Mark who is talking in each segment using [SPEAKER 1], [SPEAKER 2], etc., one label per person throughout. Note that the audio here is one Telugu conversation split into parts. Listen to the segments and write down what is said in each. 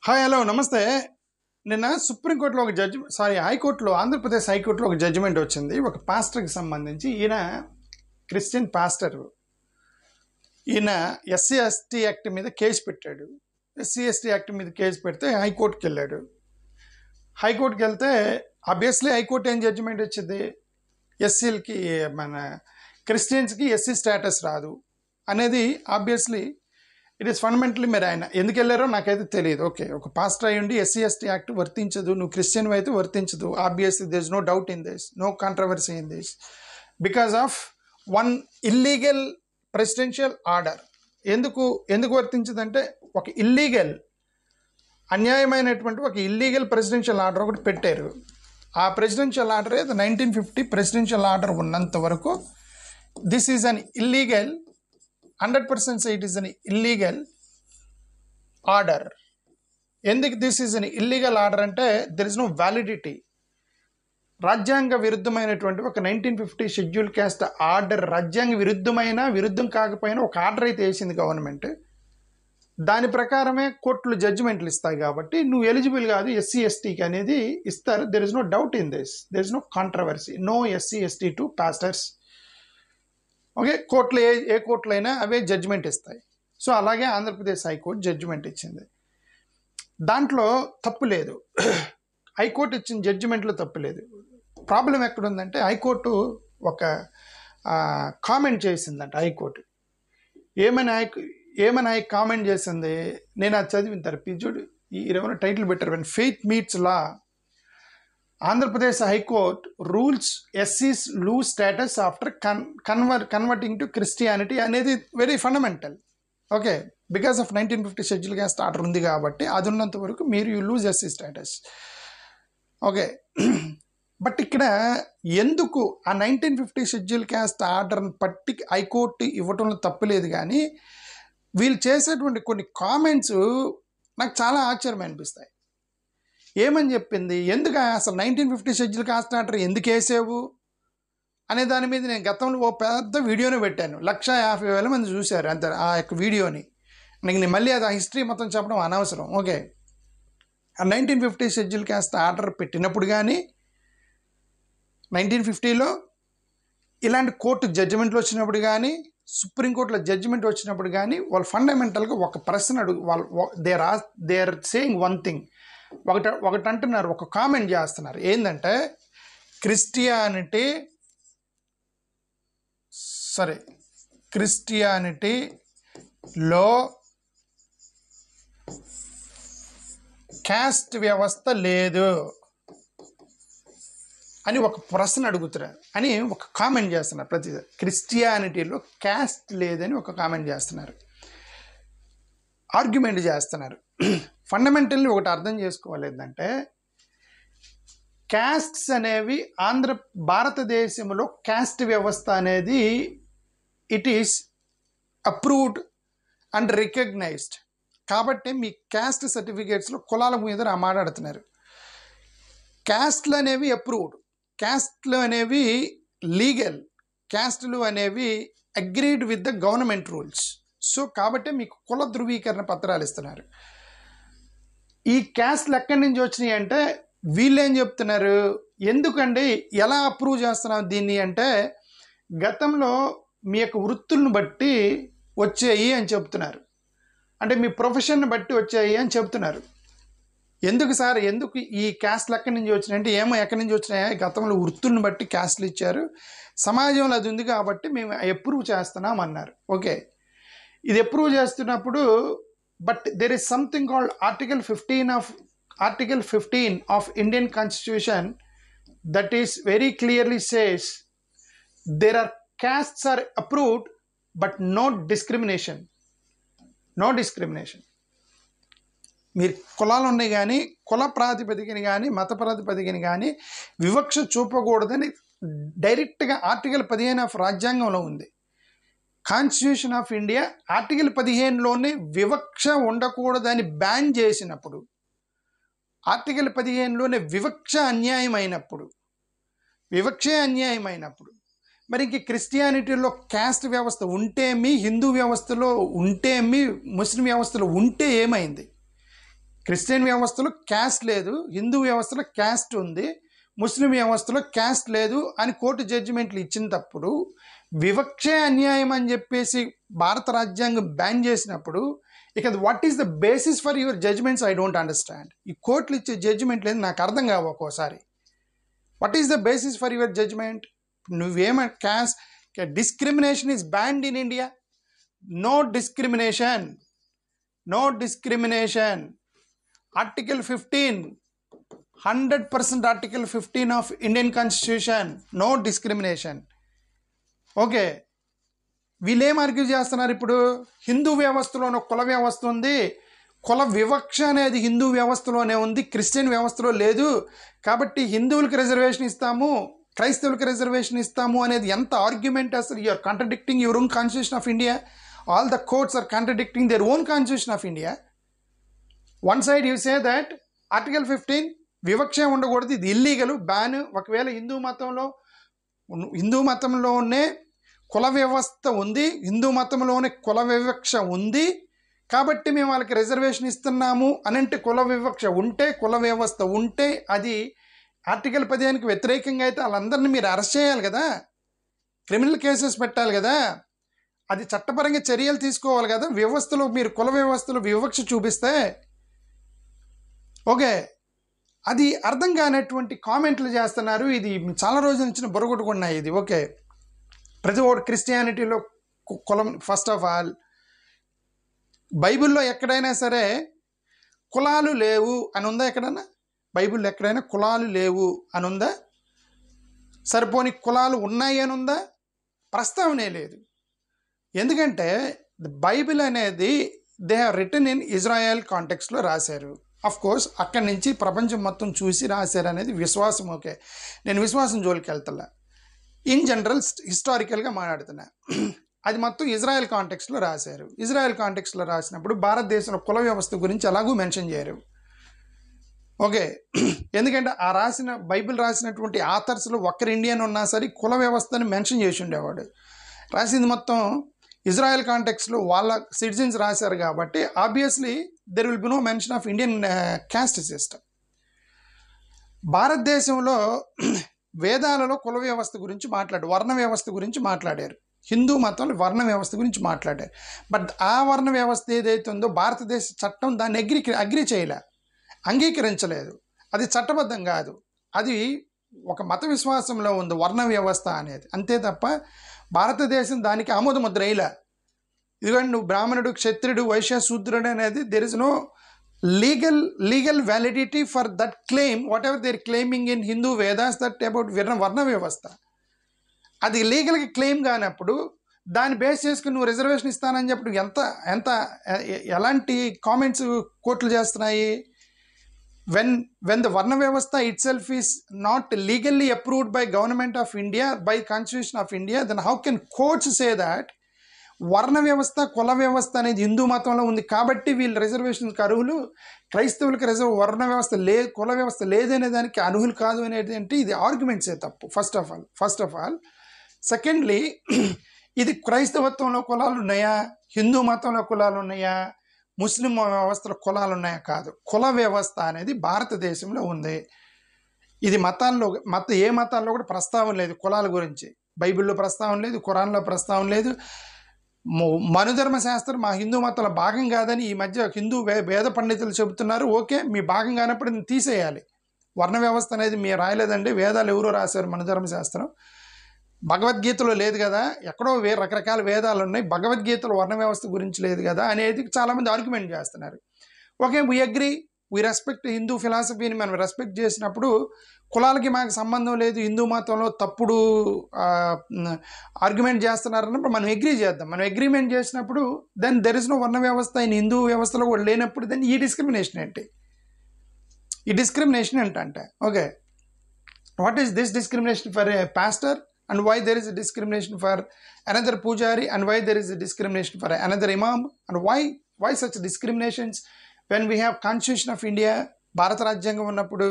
[SPEAKER 1] హాయ్ హలో నమస్తే. నిన్న సుప్రీంకోర్టులో ఒక హైకోర్టులో ఆంధ్రప్రదేశ్ హైకోర్టులో ఒక జడ్జిమెంట్ వచ్చింది. ఒక పాస్టర్కి సంబంధించి. ఈయన క్రిస్టియన్ పాస్టర్. ఈయన ఎస్సీ ఎస్టీ యాక్ట్ మీద కేసు పెట్టాడు. ఎస్సీ ఎస్టీ యాక్ట్ మీద కేసు పెడితే హైకోర్టుకి వెళ్ళాడు. హైకోర్టుకి వెళ్తే ఆబ్వియస్లీ హైకోర్టు ఏం జడ్జిమెంట్ వచ్చింది, ఎస్సీలకి మన క్రిస్టియన్స్కి ఎస్సీ స్టేటస్ రాదు అనేది ఆబ్వియస్లీ ఇట్ ఈస్ ఫండమెంటలీ. మీరు ఆయన ఎందుకు వెళ్ళారో నాకైతే తెలియదు. ఓకే, ఒక పాస్టర్ అయ్యి ఉండి ఎస్సీ ఎస్టీ యాక్ట్ వర్తించదు, నువ్వు క్రిస్టియన్ అయితే వర్తించదు. Obviously there is no doubt in this, no controversy in this, because of one illegal presidential order. ఎందుకు వర్తించదంటే, ఒక ఇల్లీగల్ అన్యాయమైనటువంటి ఒక ఇల్లీగల్ ప్రెసిడెన్షియల్ ఆర్డర్ ఒకటి పెట్టారు. ఆ ప్రెసిడెన్షియల్ ఆర్డర్ 1950 ప్రెసిడెన్షియల్ ఆర్డర్ ఉన్నంత వరకు this is an illegal, 100% say it is an illegal order. ఎందుకు this is an illegal order అంటే, దెర్ ఇస్ నో వ్యాలిడిటీ. రాజ్యాంగ విరుద్ధమైనటువంటి ఒక 1950 షెడ్యూల్ క్యాస్ట్ ఆర్డర్, రాజ్యాంగ విరుద్ధం కాకపోయినా ఒక ఆర్డర్ అయితే వేసింది గవర్నమెంట్. దాని ప్రకారమే కోర్టులు జడ్జిమెంట్లు ఇస్తాయి. కాబట్టి నువ్వు ఎలిజిబుల్ కాదు ఎస్సీ ఎస్టీకి అనేది ఇస్తారు. There is no doubt in this, there is no controversy, no SC ST to pastors. Okay, కోర్టులు ఏ కోర్టులు అయినా అవే జడ్జిమెంట్ ఇస్తాయి. సో అలాగే ఆంధ్రప్రదేశ్ హైకోర్టు జడ్జిమెంట్ ఇచ్చింది. దాంట్లో తప్పు లేదు, హైకోర్టు ఇచ్చిన జడ్జిమెంట్లో తప్పు లేదు. ప్రాబ్లం ఎక్కడుందంటే, హైకోర్టు ఒక కామెంట్ చేసిందంట. హైకోర్టు ఏమని కామెంట్ చేసింది, నేను అది చదివిన తర్వాత చూడు, ఈరోజు టైటిల్ పెట్టారు, when faith meets law, Andhra Pradesh high court rules ఎస్సీస్ lose status after converting to Christianity అనేది very fundamental. Okay, because of 1950 schedule caste order ఉంది కాబట్టి అది ఉన్నంత వరకు మీరు you lose SC status. Okay, but ఇక్కడ ఎందుకు ఆ 1950 షెడ్యూల్ క్యాస్ట్ ఆర్డర్ని పట్టి హైకోర్టు ఇవ్వటంలో తప్పులేదు, కానీ వీళ్ళు చేసేటువంటి కొన్ని కామెంట్స్ నాకు చాలా ఆశ్చర్యం అనిపిస్తాయి. ఏమని చెప్పింది, ఎందుకు అసలు 1950 షెడ్యూల్ కాస్ట్ ఆర్డర్ ఎందుకు వేసావు అనే దాని మీద నేను గతంలో ఓ పెద్ద వీడియోని పెట్టాను. 150,000 మంది చూశారు అంతే ఆ యొక్క వీడియోని. నేను మళ్ళీ అది ఆ హిస్టరీ మొత్తం చెప్పడం అనవసరం. ఓకే, ఆ 1950 షెడ్యూల్ కాస్ట్ ఆర్డర్ పెట్టినప్పుడు కానీ, 1950లో ఇలాంటి కోర్టు జడ్జిమెంట్లు వచ్చినప్పుడు కానీ, సుప్రీంకోర్టులో జడ్జిమెంట్ వచ్చినప్పుడు కానీ, వాళ్ళు ఫండమెంటల్గా ఒక ప్రశ్న వాళ్ళు they are saying one thing. ఒకటి అంటున్నారు, ఒక కామెంట్ చేస్తున్నారు. ఏంటంటే, క్రిస్టియానిటీలో క్యాస్ట్ వ్యవస్థ లేదు అని ఒక ప్రశ్న అడుగుతున్నారు అని ఒక కామెంట్ చేస్తున్నారు. ప్రతి క్రిస్టియానిటీలో క్యాస్ట్ లేదని ఒక కామెంట్ చేస్తున్నారు, ఆర్గ్యుమెంట్ చేస్తున్నారు. ఫండమెంటల్లీ ఒకటి అర్థం చేసుకోవాలి, ఏంటంటే క్యాస్ట్స్ అనేవి భారతదేశంలో క్యాస్ట్ వ్యవస్థ అనేది it is approved and recognized. కాబట్టి మీ క్యాస్ట్ సర్టిఫికేట్స్లో కులాల మీద మాట్లాడుతున్నారు. క్యాస్ట్లు అనేవి అప్రూవ్డ్, క్యాస్ట్లు అనేవి లీగల్, క్యాస్ట్లు అనేవి agreed with the government rules. So కాబట్టి మీకు కుల ధృవీకరణ పత్రాలు ఇస్తున్నారు. ఈ క్యాస్ట్లు ఎక్కడి నుంచి వచ్చినాయి అంటే, వీళ్ళు ఏం చెప్తున్నారు, ఎందుకండి ఎలా అప్రూవ్ చేస్తున్నాం దీన్ని అంటే, గతంలో మీ యొక్క వృత్తులను బట్టి వచ్చాయి అని చెప్తున్నారు. అంటే మీ ప్రొఫెషన్ని బట్టి వచ్చాయి అని చెప్తున్నారు. ఎందుకు సార్, ఎందుకు ఈ క్యాస్ట్లు ఎక్కడి నుంచి వచ్చినాయి అంటే, ఏమో ఎక్కడి నుంచి వచ్చినాయా, గతంలో వృత్తులను బట్టి క్యాస్ట్లు ఇచ్చారు, సమాజంలో అది ఉంది కాబట్టి మేము అప్రూవ్ చేస్తున్నాం అన్నారు. ఓకే, ఇది అప్రూవ్ చేస్తున్నప్పుడు, but there is something called article 15 of Indian Constitution that is very clearly says there are castes are approved but no discrimination. మీరు కులాలు ఉన్నాయి కానీ, కుల ప్రాతిపదికన కానీ, మత ప్రాతిపదికన కానీ వివక్ష చూపకూడదని డైరెక్ట్గా ఆర్టికల్ 15 ఆఫ్ రాజ్యాంగంలో ఉంది. కాన్స్టిట్యూషన్ ఆఫ్ ఇండియా ఆర్టికల్ 15లోనే వివక్ష ఉండకూడదని బ్యాన్ చేసినప్పుడు, ఆర్టికల్ 15లోనే వివక్ష అన్యాయమైనప్పుడు మరి ఇంక క్రిస్టియానిటీలో క్యాస్ట్ వ్యవస్థ ఉంటేమి, హిందూ వ్యవస్థలో ఉంటేమి, ముస్లిం వ్యవస్థలో ఉంటే ఏమైంది? క్రిస్టియన్ వ్యవస్థలో క్యాస్ట్ లేదు, హిందూ వ్యవస్థలో క్యాస్ట్ ఉంది, ముస్లిం వ్యవస్థలో క్యాస్ట్ లేదు అని కోర్టు జడ్జిమెంట్లు ఇచ్చినప్పుడు వివక్షే అన్యాయం అని చెప్పేసి భారత రాజ్యాంగం బ్యాన్ చేసినప్పుడు ఇక what is the basis for your judgements? I don't understand. ఈ కోర్టులు ఇచ్చే జడ్జిమెంట్ లేదు నాకు అర్థం కావు ఒక్కోసారి. What is the basis for your judgement? నువ్వేమ caste discrimination is banned in India. No discrimination, no discrimination. Article 15, 100% article 15 of Indian constitution, no discrimination. Okay, వీళ్ళేం ఆర్గ్యూ చేస్తున్నారు ఇప్పుడు? హిందూ వ్యవస్థలోనే కుల వ్యవస్థ ఉంది, కుల వివక్ష అనేది హిందూ వ్యవస్థలోనే ఉంది, క్రిస్టియన్ వ్యవస్థలో లేదు, కాబట్టి హిందువులకు రిజర్వేషన్ ఇస్తాము, క్రైస్తవులకు రిజర్వేషన్ ఇస్తాము అనేది ఎంత ఆర్గ్యుమెంట్ అసలు? You're contradicting your own constitution of India. All the courts are contradicting their own constitution of India. One side you say that article 15 వివక్ష ఉండకూడదు, ఇది ఇల్లీగల్, బ్యాన్. ఒకవేళ హిందూ మతంలోనే కుల వ్యవస్థ ఉంది, హిందూ మతంలోనే కుల వివక్ష ఉంది, కాబట్టి మేము వాళ్ళకి రిజర్వేషన్ ఇస్తున్నాము అని అంటే, కుల వివక్ష ఉంటే, కుల వ్యవస్థ ఉంటే అది ఆర్టికల్ 15కి వ్యతిరేకంగా అయితే వాళ్ళందరినీ మీరు అరెస్ట్ చేయాలి కదా, క్రిమినల్ కేసెస్ పెట్టాలి కదా, అది చట్టపరంగా చర్యలు తీసుకోవాలి కదా. వ్యవస్థలో మీరు కుల వ్యవస్థలో వివక్ష చూపిస్తే ఓకే, అది అర్థం కానటువంటి కామెంట్లు చేస్తున్నారు. ఇది చాలా రోజుల నుంచి బొరగొట్టుకున్నాయి ఇది. ఓకే, ప్రతి ఒక్కటి క్రిస్టియానిటీలో కులం, ఫస్ట్ ఆఫ్ ఆల్ బైబిల్లో ఎక్కడైనా సరే కులాలు లేవు అని ఉందా? ఎక్కడన్నా బైబిల్లో ఎక్కడైనా కులాలు లేవు అని ఉందా? సరిపోని కులాలు ఉన్నాయి అని ఉందా? ప్రస్తావనే లేదు. ఎందుకంటే బైబిల్ అనేది they have written in Israel కాంటెక్స్లో రాశారు. అఫ్ కోర్స్ అక్కడి నుంచి ప్రపంచం మొత్తం చూసి రాశారు అనేది విశ్వాసం. ఓకే, నేను విశ్వాసం జోలికి వెళ్తున్నా, ఇన్ జనరల్ హిస్టారికల్గా మాట్లాడుతున్నా. అది మొత్తం ఇజ్రాయెల్ కాంటెక్స్లో రాశారు. ఇజ్రాయెల్ కాంటెక్స్లో రాసినప్పుడు భారతదేశంలో కుల వ్యవస్థ గురించి ఎలాగూ మెన్షన్ చేయరు. ఓకే, ఎందుకంటే ఆ బైబిల్ రాసినటువంటి ఆథర్స్లో ఒక్కరు ఇండియన్ ఉన్నా సరే కుల వ్యవస్థని మెన్షన్ చేసి ఉండేవాడు. రాసింది మొత్తం ఇజ్రాయెల్ కాంటెక్స్లో వాళ్ళ సిటిజన్స్ రాశారు కాబట్టి obviously there will be no mention of Indian caste system. భారతదేశంలో వేదాలలో కుల వ్యవస్థ గురించి వర్ణ వ్యవస్థ గురించి మాట్లాడారు. హిందూ మతంలో వర్ణ వ్యవస్థ గురించి మాట్లాడారు. బట్ ఆ వర్ణ వ్యవస్థ ఏదైతే ఉందో భారతదేశ చట్టం దాన్ని అగ్రి చేయలే, అంగీకరించలేదు. అది చట్టబద్ధం కాదు, అది ఒక మత విశ్వాసంలో ఉంది వర్ణ వ్యవస్థ అనేది, అంతే తప్ప భారతదేశం దానికి ఆమోద ముద్ర వేయలే. ఇదిగోండి, నువ్వు బ్రాహ్మణుడు, క్షత్రుడు, వైశ్య, శూద్రుడు అనేది there is no legal validity for that claim. Whatever they're claiming in Hindu Vedas that about varna vyavastha, అది లీగల్గా క్లెయిమ్ కానప్పుడు దాన్ని బేస్ చేసుకుని నువ్వు రిజర్వేషన్ ఇస్తానని చెప్పి ఎలాంటి కామెంట్స్ కోర్టులు చేస్తున్నాయి? when the Varna Vyavastha itself is not legally approved by Government of India, by Constitution of India, then how can courts say that వర్ణ వ్యవస్థ, కుల వ్యవస్థ అనేది హిందూ మతంలో ఉంది కాబట్టి వీళ్ళు రిజర్వేషన్కి అర్హులు, క్రైస్తవులకు వర్ణ వ్యవస్థ కుల వ్యవస్థ లేదనే దానికి అర్హులు కాదు అనేది అంటే ఇది ఆర్గ్యుమెంట్సే తప్పు. ఫస్ట్ ఆఫ్ ఆల్ సెకండ్లీ, ఇది క్రైస్తవత్వంలో కులాలు ఉన్నాయా, హిందూ మతంలో కులాలు ఉన్నాయా, ముస్లిం వ్యవస్థలో కులాలు ఉన్నాయా? కాదు. కుల వ్యవస్థ అనేది భారతదేశంలో ఉంది. ఇది ఏ మతాల్లో కూడా ప్రస్తావన లేదు కులాల గురించి. బైబిల్లో ప్రస్తావన లేదు, ఖురాన్లో ప్రస్తావన లేదు. మనుధర్మ శాస్త్రం మా హిందూ మతంలో భాగం కాదని ఈ మధ్య హిందూ వేద పండితులు చెబుతున్నారు. ఓకే, మీ భాగం కానప్పుడు నేను తీసేయాలి. వర్ణ వ్యవస్థ అనేది మీరు రాయలేదండి, వేదాలు ఎవరో రాశారు, మనుధర్మ శాస్త్రం. భగవద్గీతలో లేదు కదా, ఎక్కడో రకరకాల వేదాలు ఉన్నాయి, భగవద్గీతలో వర్ణ వ్యవస్థ గురించి లేదు కదా అనేది చాలామంది ఆర్గ్యుమెంట్ చేస్తున్నారు. Okay, we agree, we respect Hindu ఫిలాసఫీని మనం రెస్పెక్ట్ చేసినప్పుడు కులాలకి మాకు సంబంధం లేదు, హిందూ మతంలో తప్పుడు ఆర్గ్యుమెంట్ చేస్తున్నారన్నప్పుడు మనం అగ్రీ చేద్దాం. మనం అగ్రిమెంట్ చేసినప్పుడు దెన్ దెర్ ఇస్ నో వర్ణ వ్యవస్థ ఇన్ హిందూ వ్యవస్థలో కూడా లేనప్పుడు దెన్ ఈ డిస్క్రిమినేషన్ ఏంటి? ఈ డిస్క్రిమినేషన్ ఏంటంటే, okay, what is this discrimination for a pastor and why there is a discrimination for another pujari and why there is a discrimination for another imam and why such discriminations when we have Constitution of India, Bharat Rajyangam ఉన్నప్పుడు,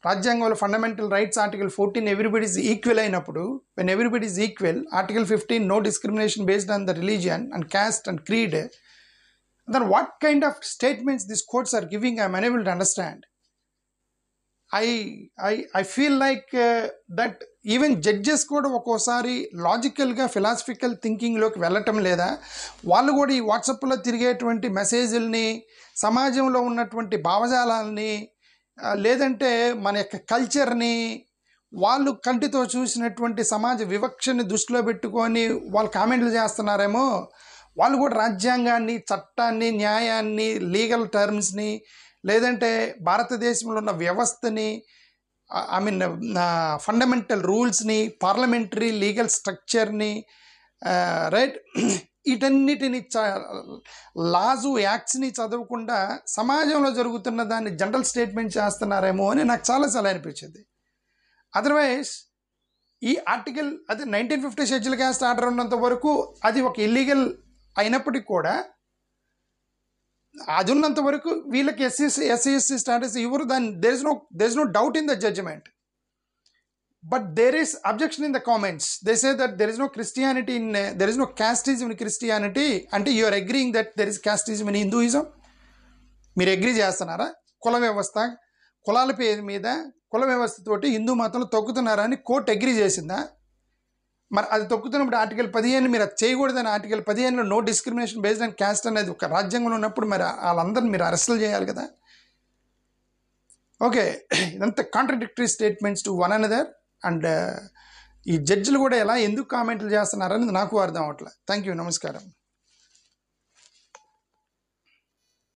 [SPEAKER 1] రాజ్యాంగంలో fundamental rights article 14 everybody is equal అయినప్పుడు, when everybody is equal, article 15 no discrimination based on the religion and caste and creed, then what kind of statements these courts are giving, I'm unable to understand. I feel like that even judges కూడా ఒక్కోసారి లాజికల్గా ఫిలాసఫికల్ థింకింగ్లోకి వెళ్ళటం లేదా, వాళ్ళు కూడా ఈ వాట్సాప్లో తిరిగేటువంటి మెసేజ్ల్ని, సమాజంలో ఉన్నటువంటి భావజాలాలని, లేదంటే మన యొక్క కల్చర్ని వాళ్ళు కంటితో చూసినటువంటి సమాజ వివక్షని దృష్టిలో పెట్టుకొని వాళ్ళు కామెంట్లు చేస్తున్నారేమో. వాళ్ళు కూడా రాజ్యాంగాన్ని, చట్టాన్ని, న్యాయాన్ని, లీగల్ టర్మ్స్ని, లేదంటే భారతదేశంలో ఉన్న వ్యవస్థని, ఫండమెంటల్ రూల్స్ని, పార్లమెంటరీ లీగల్ స్ట్రక్చర్ని, రైట్, వీటన్నిటిని లాజు యాక్ట్స్ని చదవకుండా సమాజంలో జరుగుతున్న దాన్ని జనరల్ స్టేట్మెంట్ చేస్తున్నారేమో అని నాకు చాలాసార్లు అనిపించింది. అదర్వైజ్ ఈ ఆర్టికల్ అదే 1950 షెడ్యూల్ క్యాస్ట్ ఆర్డర్ ఉన్నంత వరకు అది ఒక ఇల్లీగల్ అయినప్పటికీ కూడా, అది ఉన్నంత వరకు వీళ్ళకి ఎస్సీ స్టాటస్ ఇవ్వరు. దాని there is no doubt in the judgement. But there is objection in the comments. They say that there is no Christianity in, there is no casteism in Christianity. అంటే you're agreeing that there is casteism in Hinduism. మీరు అగ్రీ చేస్తున్నారా? కుల వ్యవస్థ, కులాల పేరు మీద కుల వ్యవస్థతోటి హిందూ మతంలో తొక్కుతున్నారా అని కోర్టు అగ్రీ చేసిందా? మరి అది తొక్కుతున్నప్పుడు ఆర్టికల్ 15 మీరు అది చేయకూడదని, ఆర్టికల్ 15లో no discrimination based on caste అనేది ఒక రాజ్యాంగంలో ఉన్నప్పుడు మరి వాళ్ళందరినీ మీరు అరెస్టులు చేయాలి కదా. ఓకే, ఇదంతా contradictory statements to one another. And ఈ జడ్జిలు కూడా ఎలా ఎందుకు కామెంట్లు చేస్తున్నారని నాకు అర్థం అవట్లేదు. థ్యాంక్ యూ, నమస్కారం.